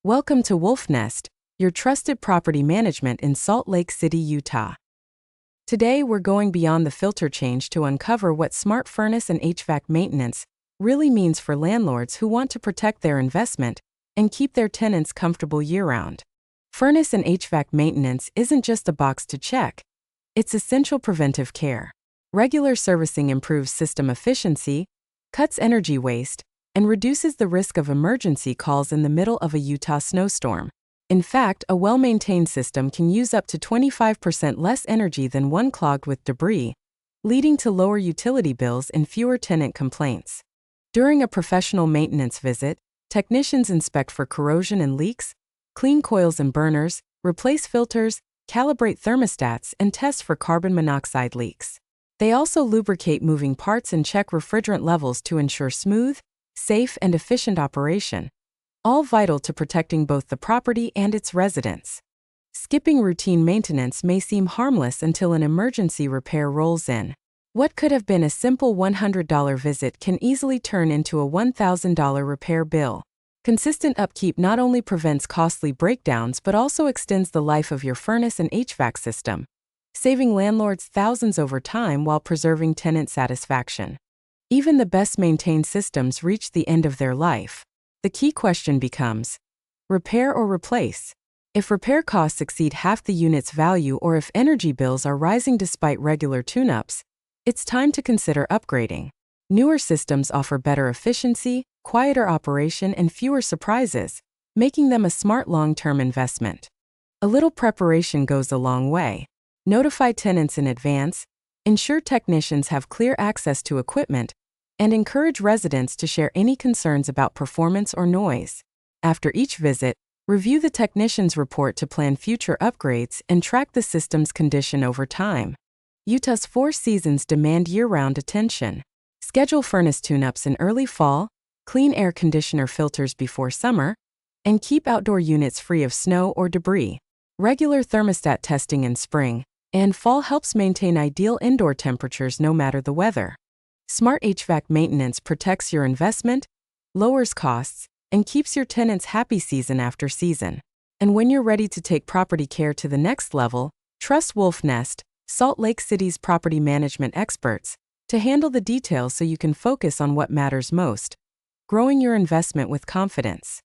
Welcome to Wolf Nest, your trusted property management in Salt Lake City, Utah. Today we're going beyond the filter change to uncover what smart furnace and HVAC maintenance really means for landlords who want to protect their investment and keep their tenants comfortable year-round. Furnace and HVAC maintenance isn't just a box to check, it's essential preventive care. Regular servicing improves system efficiency, cuts energy waste, and reduces the risk of emergency calls in the middle of a Utah snowstorm. In fact, a well-maintained system can use up to 25% less energy than one clogged with debris, leading to lower utility bills and fewer tenant complaints. During a professional maintenance visit, technicians inspect for corrosion and leaks, clean coils and burners, replace filters, calibrate thermostats, and test for carbon monoxide leaks. They also lubricate moving parts and check refrigerant levels to ensure smooth, safe, and efficient operation, all vital to protecting both the property and its residents. Skipping routine maintenance may seem harmless until an emergency repair rolls in. What could have been a simple $100 visit can easily turn into a $1,000 repair bill. Consistent upkeep not only prevents costly breakdowns but also extends the life of your furnace and HVAC system, saving landlords thousands over time while preserving tenant satisfaction. Even the best-maintained systems reach the end of their life. The key question becomes, repair or replace? If repair costs exceed half the unit's value or if energy bills are rising despite regular tune-ups, it's time to consider upgrading. Newer systems offer better efficiency, quieter operation, and fewer surprises, making them a smart long-term investment. A little preparation goes a long way. Notify tenants in advance, ensure technicians have clear access to equipment, and encourage residents to share any concerns about performance or noise. After each visit, review the technician's report to plan future upgrades and track the system's condition over time. Utah's 4 seasons demand year-round attention. Schedule furnace tune-ups in early fall, clean air conditioner filters before summer, and keep outdoor units free of snow or debris. Regular thermostat testing in spring and fall helps maintain ideal indoor temperatures no matter the weather. Smart HVAC maintenance protects your investment, lowers costs, and keeps your tenants happy season after season. And when you're ready to take property care to the next level, trust Wolf Nest, Salt Lake City's property management experts, to handle the details so you can focus on what matters most: growing your investment with confidence.